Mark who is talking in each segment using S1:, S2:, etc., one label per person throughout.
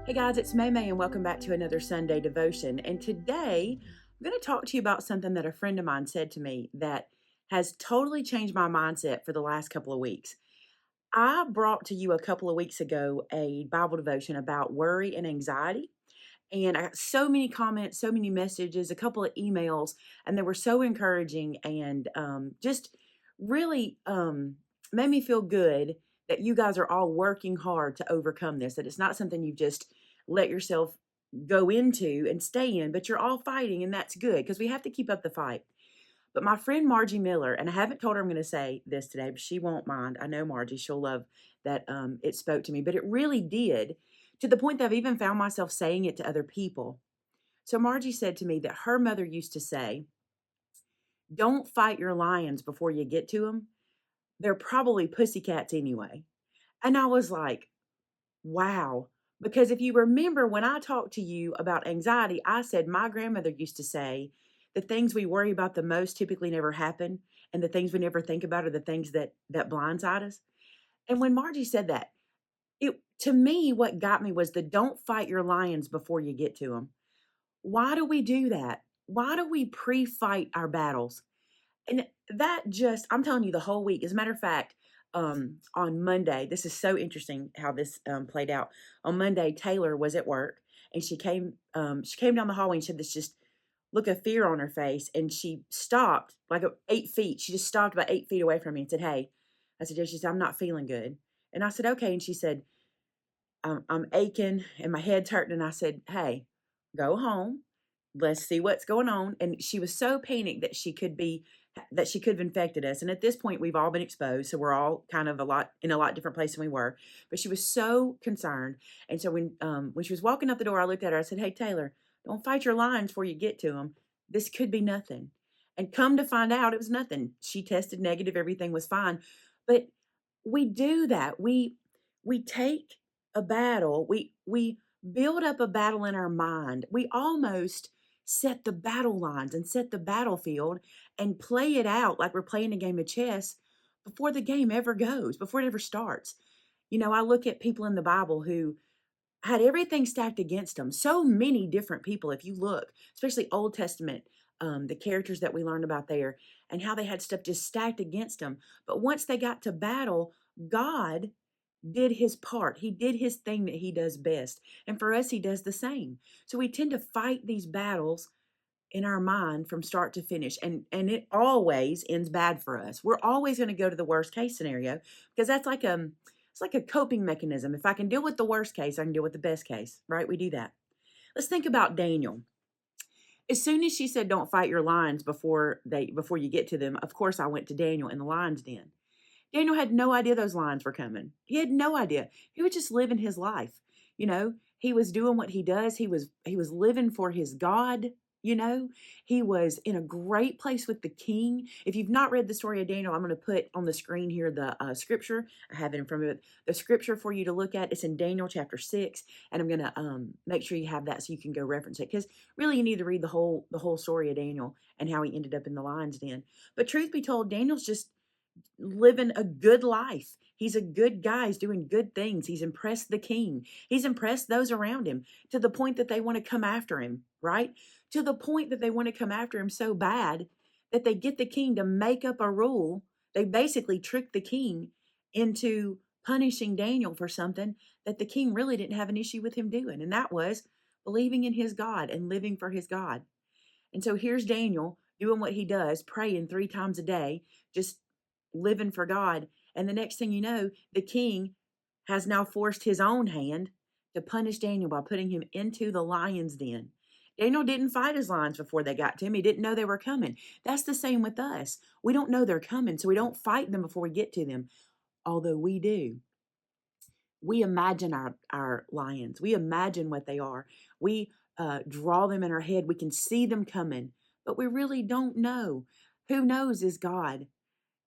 S1: Hey guys, it's Maymay and welcome back to another Sunday devotion. And today I'm going to talk to you about something that a friend of mine said to me that has totally changed my mindset for the last couple of weeks. I brought to you a couple of weeks ago a Bible devotion about worry and anxiety. And I got so many comments, so many messages, a couple of emails, and they were so encouraging and just really made me feel good that you guys are all working hard to overcome this, that it's not something you've just let yourself go into and stay in, but you're all fighting, and that's good because we have to keep up the fight. But my friend Margie Miller, and I haven't told her I'm going to say this today, but she won't mind. I know Margie, she'll love that it spoke to me, but it really did, to the point that I've even found myself saying it to other people. So Margie said to me that her mother used to say, "Don't fight your lions before you get to them. They're probably pussycats anyway." And I was like, wow. Because if you remember when I talked to you about anxiety, I said my grandmother used to say the things we worry about the most typically never happen, and the things we never think about are the things that blindside us. And when Margie said that, it to me what got me was the don't fight your lions before you get to them. Why do we do that? Why do we pre-fight our battles? And that just, I'm telling you, the whole week. As a matter of fact, on Monday, this is so interesting how this played out. On Monday, Taylor was at work and she came down the hallway and she had this just look of fear on her face. And she stopped like 8 feet. She just stopped about 8 feet away from me and said, "Hey," I said, "Yeah." She said, "I'm not feeling good." And I said, "Okay." And she said, I'm aching and my head's hurting." And I said, "Hey, go home. Let's see what's going on." And she was so panicked that she could have infected us. And at this point, we've all been exposed, so we're all kind of a lot different place than we were. But she was so concerned. And so when she was walking out the door, I looked at her. I said, "Hey Taylor, don't fight your lions before you get to them. This could be nothing." And come to find out, it was nothing. She tested negative. Everything was fine. But we do that. We take a battle. We build up a battle in our mind. We almost set the battle lines and set the battlefield and play it out like we're playing a game of chess before the game ever goes, before it ever starts. You know, I look at people in the Bible who had everything stacked against them. So many different people, if you look, especially Old Testament, the characters that we learned about there, and how they had stuff just stacked against them. But once they got to battle, God did his part. He did his thing that he does best. And for us, he does the same. So we tend to fight these battles in our mind from start to finish. And it always ends bad for us. We're always going to go to the worst case scenario because that's like it's like a coping mechanism. If I can deal with the worst case, I can deal with the best case, right? We do that. Let's think about Daniel. As soon as she said don't fight your lions before you get to them, of course I went to Daniel in the lion's den. Daniel had no idea those lines were coming. He had no idea. He was just living his life. You know, he was doing what he does. He was living for his God, you know. He was in a great place with the king. If you've not read the story of Daniel, I'm going to put on the screen here the scripture. I have it in front of it. The scripture for you to look at. It's in Daniel chapter 6, and I'm going to make sure you have that so you can go reference it, because really you need to read the whole story of Daniel and how he ended up in the lion's den. But truth be told, Daniel's just living a good life. He's a good guy. He's doing good things. He's impressed the king. He's impressed those around him to the point that they want to come after him, right? To the point that they want to come after him so bad that they get the king to make up a rule. They basically trick the king into punishing Daniel for something that the king really didn't have an issue with him doing. And that was believing in his God and living for his God. And so here's Daniel doing what he does, praying 3 times a day, just living for God. And the next thing you know, the king has now forced his own hand to punish Daniel by putting him into the lion's den. Daniel didn't fight his lions before they got to him. He didn't know they were coming. That's the same with us. We don't know they're coming, so we don't fight them before we get to them, although we do. We imagine our lions. We imagine what they are. We draw them in our head. We can see them coming, but we really don't know. Who knows is God.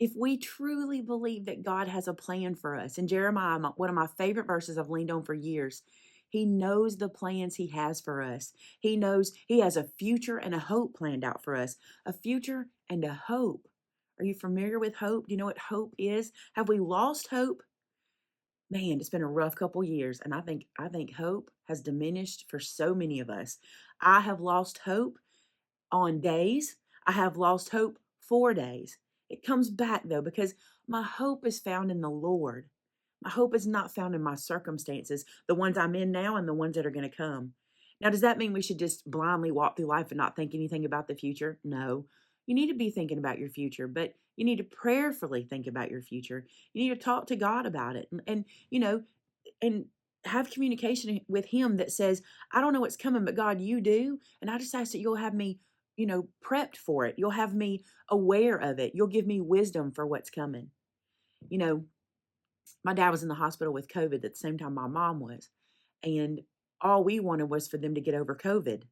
S1: If we truly believe that God has a plan for us, in Jeremiah, one of my favorite verses I've leaned on for years, he knows the plans he has for us. He knows he has a future and a hope planned out for us. A future and a hope. Are you familiar with hope? Do you know what hope is? Have we lost hope? Man, it's been a rough couple years, and I think hope has diminished for so many of us. I have lost hope on days. I have lost hope for days. It comes back though, because my hope is found in the Lord. My hope is not found in my circumstances, the ones I'm in now and the ones that are going to come. Now, does that mean we should just blindly walk through life and not think anything about the future? No. You need to be thinking about your future, but you need to prayerfully think about your future. You need to talk to God about it and you know, and have communication with him that says, I don't know what's coming, but God, you do. And I just ask that you'll have me, prepped for it. You'll have me aware of it. You'll give me wisdom for what's coming. You know, my dad was in the hospital with COVID at the same time my mom was. And all we wanted was for them to get over COVID.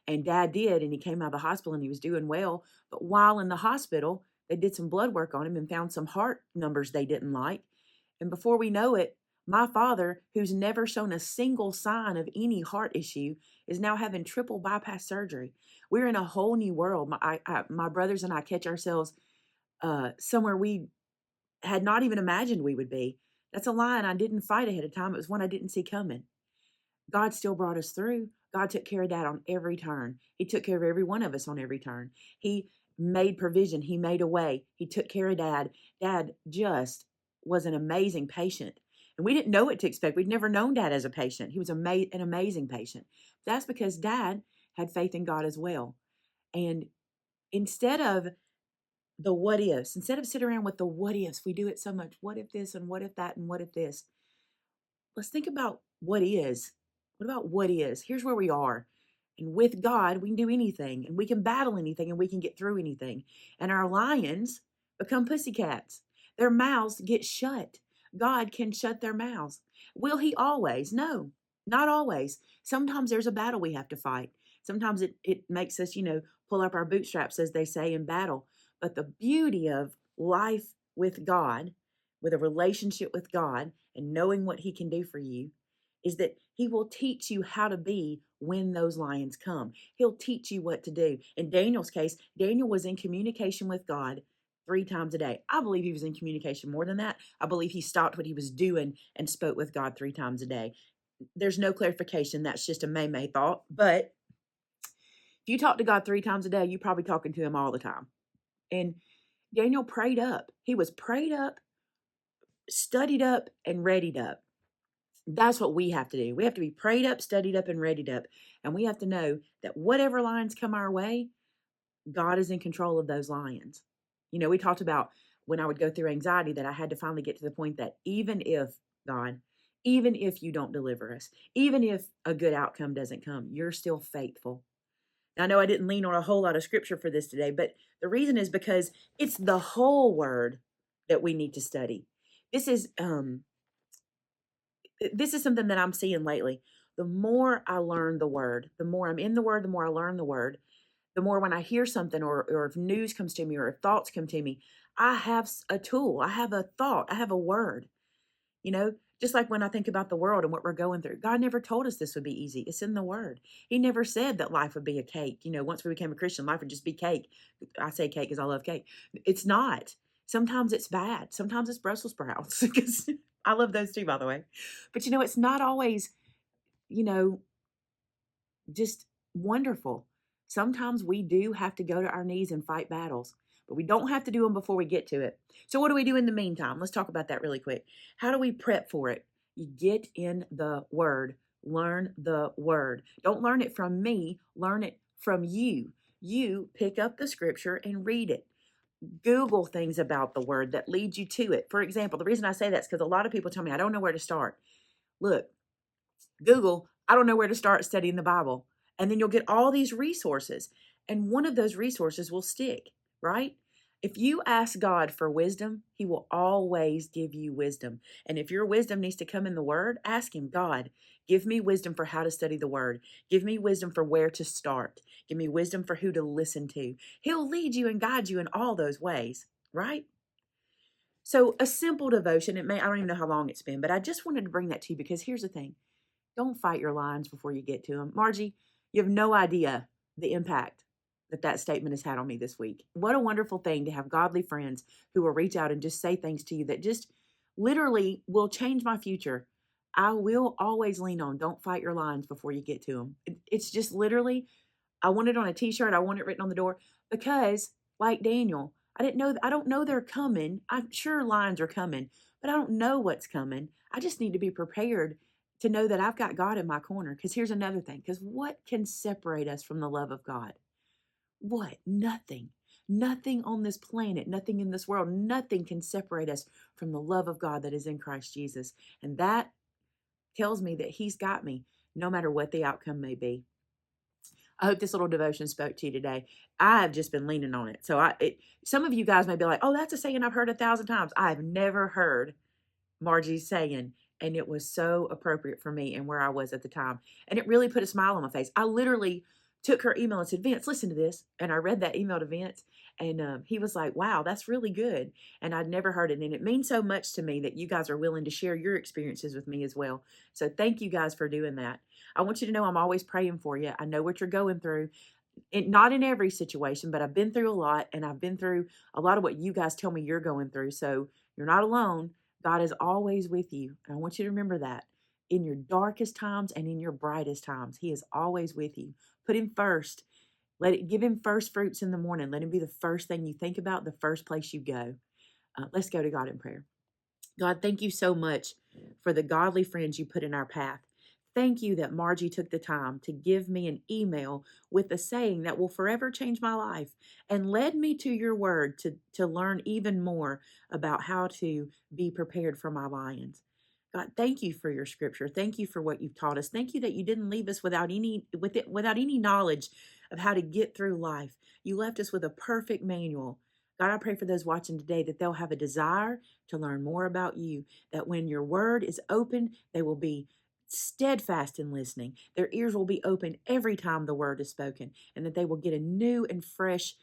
S1: And dad did. And he came out of the hospital and he was doing well. But while in the hospital, they did some blood work on him and found some heart numbers they didn't like. And before we know it, my father, who's never shown a single sign of any heart issue, is now having triple bypass surgery. We're in a whole new world. My brothers and I catch ourselves somewhere we had not even imagined we would be. That's a line I didn't fight ahead of time. It was one I didn't see coming. God still brought us through. God took care of Dad on every turn. He took care of every one of us on every turn. He made provision. He made a way. He took care of Dad. Dad just was an amazing patient. And we didn't know what to expect. We'd never known Dad as a patient. He was an amazing patient. That's because Dad had faith in God as well. And instead of the what ifs, instead of sitting around with the what ifs, we do it so much. What if this and what if that and what if this? Let's think about what is. What about what is? Here's where we are. And with God, we can do anything and we can battle anything and we can get through anything. And our lions become pussycats. Their mouths get shut. God can shut their mouths. Will he always? No, not always. Sometimes there's a battle we have to fight. Sometimes it makes us, pull up our bootstraps, as they say, in battle. But the beauty of life with God, with a relationship with God and knowing what he can do for you, is that he will teach you how to be when those lions come. He'll teach you what to do. In Daniel's case, Daniel was in communication with God 3 times a day. I believe he was in communication more than that. I believe he stopped what he was doing and spoke with God 3 times a day. There's no clarification. That's just a Maymay thought. But if you talk to God 3 times a day, you're probably talking to him all the time. And Daniel prayed up. He was prayed up, studied up, and readied up. That's what we have to do. We have to be prayed up, studied up, and readied up. And we have to know that whatever lions come our way, God is in control of those lions. We talked about when I would go through anxiety that I had to finally get to the point that even if, God, even if you don't deliver us, even if a good outcome doesn't come, you're still faithful. Now, I know I didn't lean on a whole lot of scripture for this today, but the reason is because it's the whole word that we need to study. This is something that I'm seeing lately. The more I learn the word, the more I'm in the word, the more I learn the word, the more when I hear something or if news comes to me or if thoughts come to me, I have a tool, I have a thought, I have a word. Just like when I think about the world and what we're going through, God never told us this would be easy. It's in the word. He never said that life would be a cake. Once we became a Christian, life would just be cake. I say cake because I love cake. It's not. Sometimes it's bad. Sometimes it's Brussels sprouts because I love those too, by the way. But it's not always, you know, just wonderful. Sometimes we do have to go to our knees and fight battles, but we don't have to do them before we get to it. So what do we do in the meantime? Let's talk about that really quick. How do we prep for it? You get in the word. Learn the word. Don't learn it from me. Learn it from you. You pick up the scripture and read it. Google things about the word that lead you to it. For example, the reason I say that is because a lot of people tell me I don't know where to start. Look, Google, I don't know where to start studying the Bible. And then you'll get all these resources. And one of those resources will stick, right? If you ask God for wisdom, he will always give you wisdom. And if your wisdom needs to come in the word, ask him, God, give me wisdom for how to study the word. Give me wisdom for where to start. Give me wisdom for who to listen to. He'll lead you and guide you in all those ways, right? So a simple devotion, I don't even know how long it's been, but I just wanted to bring that to you because here's the thing. Don't fight your lines before you get to them. Margie, you have no idea the impact that statement has had on me this week. What a wonderful thing to have godly friends who will reach out and just say things to you that just literally will change my future. I will always lean on, don't fight your lions before you get to them. It's just literally, I want it on a t-shirt. I want it written on the door because, like Daniel, I don't know they're coming. I'm sure lions are coming, but I don't know what's coming. I just need to be prepared to know that I've got God in my corner. Because here's another thing, because what can separate us from the love of God? What? Nothing. Nothing on this planet, nothing in this world, nothing can separate us from the love of God that is in Christ Jesus. And that tells me that He's got me, no matter what the outcome may be. I hope this little devotion spoke to you today. I've just been leaning on it. Some of you guys may be like, oh, that's a saying I've heard 1,000 times. I've never heard Margie's saying, and it was so appropriate for me and where I was at the time. And it really put a smile on my face. I literally took her email and said, Vince, listen to this. And I read that email to Vince, and he was like, wow, that's really good. And I'd never heard it. And it means so much to me that you guys are willing to share your experiences with me as well. So thank you guys for doing that. I want you to know I'm always praying for you. I know what you're going through. Not in every situation, but I've been through a lot, and I've been through a lot of what you guys tell me you're going through. So you're not alone. God is always with you. And I want you to remember that in your darkest times and in your brightest times, He is always with you. Put Him first. Give Him first fruits in the morning. Let Him be the first thing you think about, the first place you go. Let's go to God in prayer. God, thank you so much for the godly friends you put in our path. Thank you that Margie took the time to give me an email with a saying that will forever change my life and led me to your word to learn even more about how to be prepared for my lions. God, thank you for your scripture. Thank you for what you've taught us. Thank you that you didn't leave us without any knowledge of how to get through life. You left us with a perfect manual. God, I pray for those watching today that they'll have a desire to learn more about you, that when your word is opened, they will be steadfast in listening. Their ears will be open every time the word is spoken, and that they will get a new and fresh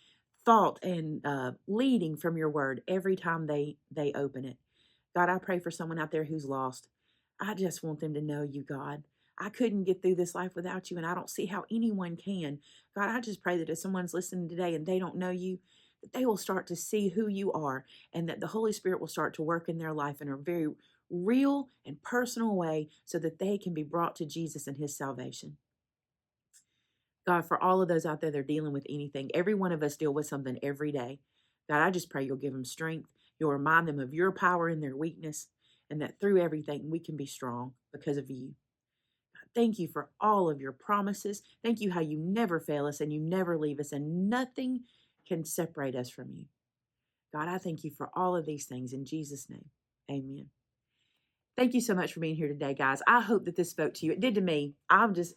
S1: thought and leading from your word every time they open it. God, I pray for someone out there who's lost. I just want them to know you, God. I couldn't get through this life without you, and I don't see how anyone can. God, I just pray that if someone's listening today and they don't know you, that they will start to see who you are, and that the Holy Spirit will start to work in their life in a very real and personal way so that they can be brought to Jesus and His salvation. God, for all of those out there that are dealing with anything, every one of us deal with something every day. God, I just pray you'll give them strength. You'll remind them of your power in their weakness, and that through everything we can be strong because of you. God, thank you for all of your promises. Thank you how you never fail us and you never leave us, and nothing can separate us from you. God, I thank you for all of these things in Jesus' name. Amen. Thank you so much for being here today, guys. I hope that this spoke to you. It did to me.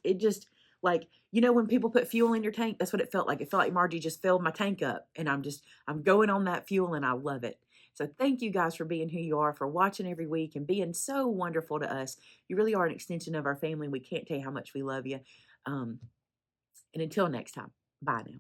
S1: It just like, when people put fuel in your tank, that's what it felt like. It felt like Margie just filled my tank up, and I'm going on that fuel, and I love it. So thank you guys for being who you are, for watching every week and being so wonderful to us. You really are an extension of our family. We can't tell you how much we love you. And until next time, bye now.